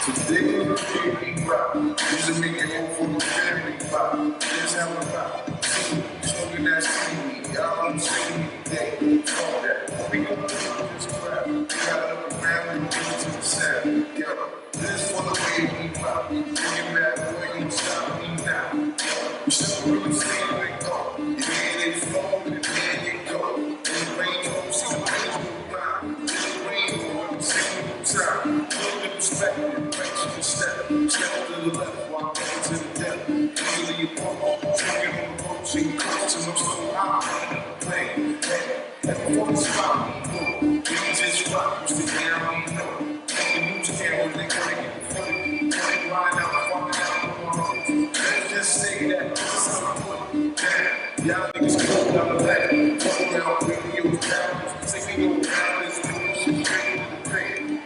Today on the baby rock, used to make it home for the family pop. This how we rock. Smoking that seaweed, y'all don't see me today. Fuck that. We gon' do this crap. Got it up around and give it to the sound. Yo, this for the baby rock. Bring it back, boy, you stop me now. You still really say like go. You hear they flow, and there you go. In the rain, you see the rain go round. In the rain, you see time. Put the perspective, break to the step. Step to the left, walk back to the depth. Usually you walk, drinking on the boat, so you come to no so high. Play, hey, everyone is fine. You just rock, you sit down, you know. The news cameras, they gotta get funny. Can't line out, fuck out, let's just say that this is how I put it. Damn, y'all niggas cool down the lane. Fuck around, radio down. Say we go down this bullshit, straight to the pain.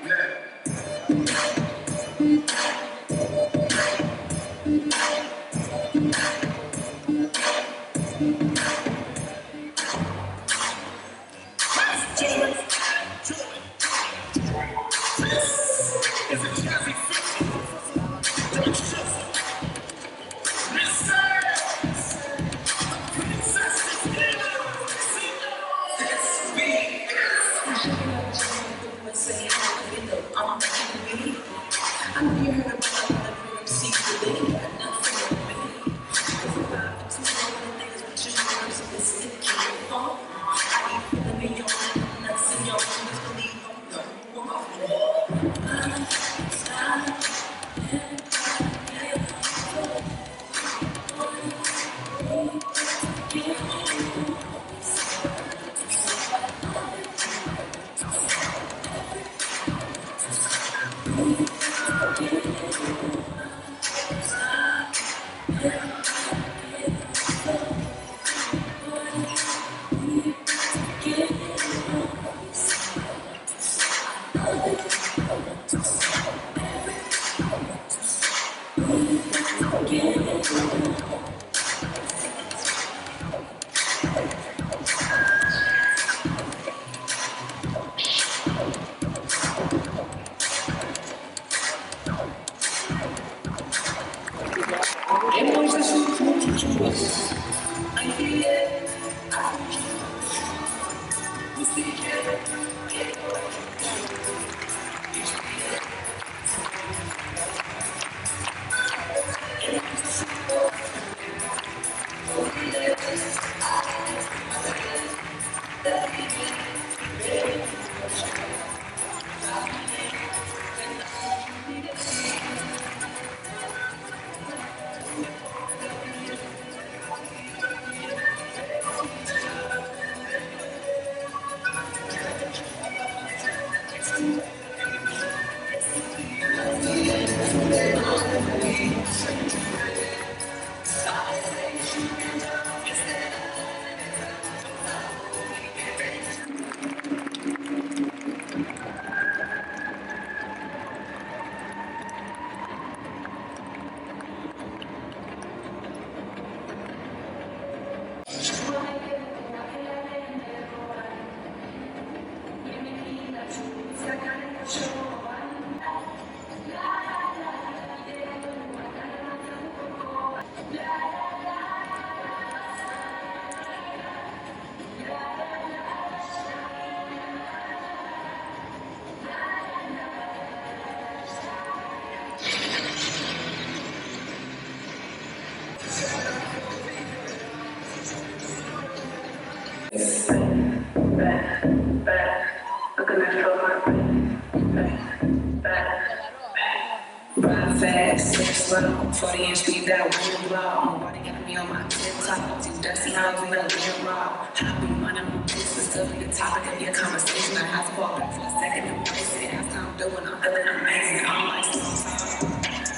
Ride fast, slip slow, 40-inch speed that wind blow. Nobody got me on my tip-top. Two dusty hoes in the living raw. I be running my business, still be the topic of your conversation. I have to fall back for a second and embrace it. As I'm doing, I'm feeling amazing. I'm like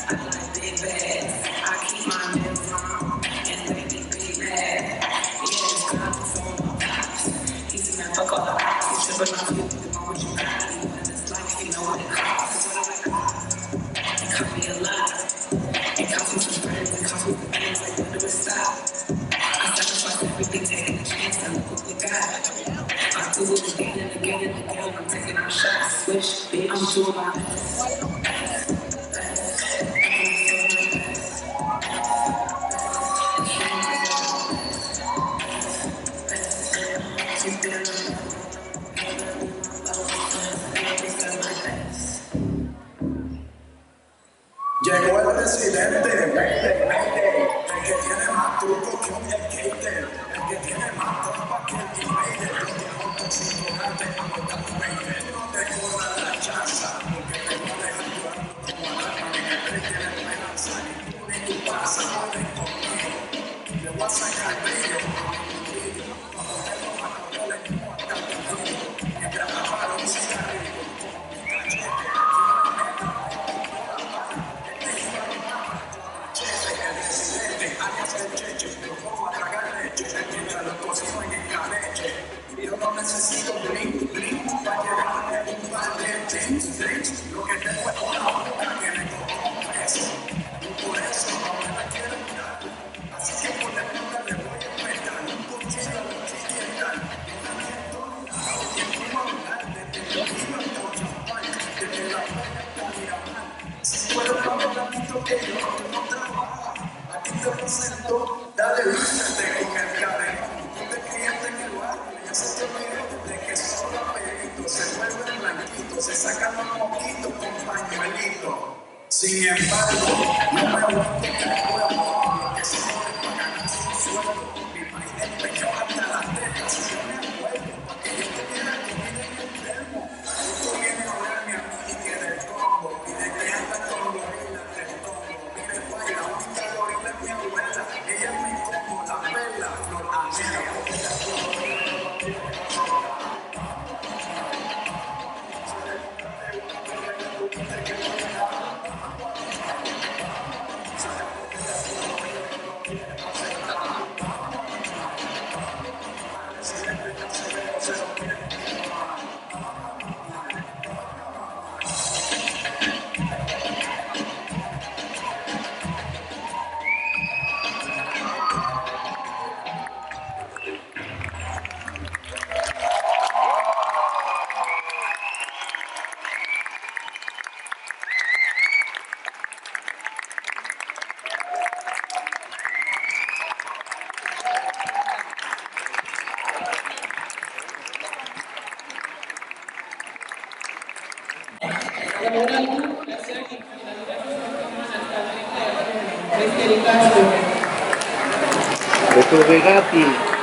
I like big bags. I keep my niggas on, and they be big mad. Yeah, it's God before my pops. Easy man, fuck all the ops. You tripping off you, doing what you got. You in this life, you know what it costs. Cut me alive. It cost me some friends, it cost me some things, like when do it stop? I sacrifice everything, taking a chance, and look what we got. I do it again and again and again, I'm taking my shots, switch, bitch, I'm doing my best. Llegó el presidente, vete, el que tiene más trucos que un skater, el que tiene más trampa que el invader, los tiempos tóxicos antes cuando está tu baby. No te jodas la chaza, porque te voy a dejar llorando como alarma, en el break de la esperanza, ni tú ni tu pasa, joden conmigo, le voy a sacar brillo, para ponerlo a controles como hasta tu frío, mientras aparo un cigarrillo, mi cachete, el residente, alias el cheche, lo pongo a tragar leche, mientras lo cocino en escabeche. Yo no necesito bling, bling, para llevarme un par de jeans, drinks. Lo que tengo es una boca que me tocó eso. Y por eso no me la quieren dar. Así que por la puta le voy a pegar un cuchillo a la chiquita. Y en un lugar desde el río hasta el champán, desde la playa hasta Miramar. Si puedo comer ratito que yo no trabajo, aquí te presento, dale lúcete con el cadenón. Tú te criaste en el barrio, ya se te olvidó de que son raperitos, se vuelven blanquitos, se sacan los moquitos con pañuelitos. Sin embargo, no me aguanto que el pueblo, que se muere para ganarse un sueldo. Mi país despechó hasta las tetas, si yo me acuerdo, para que yo tuviera comida en el termo. Esto viene a hablarme a mí que del combo, y de que anda con gorilas del combo. Mire, vaya, la única gorila es mi abuela, ella me como la vela, flor Angela. Betul Begati.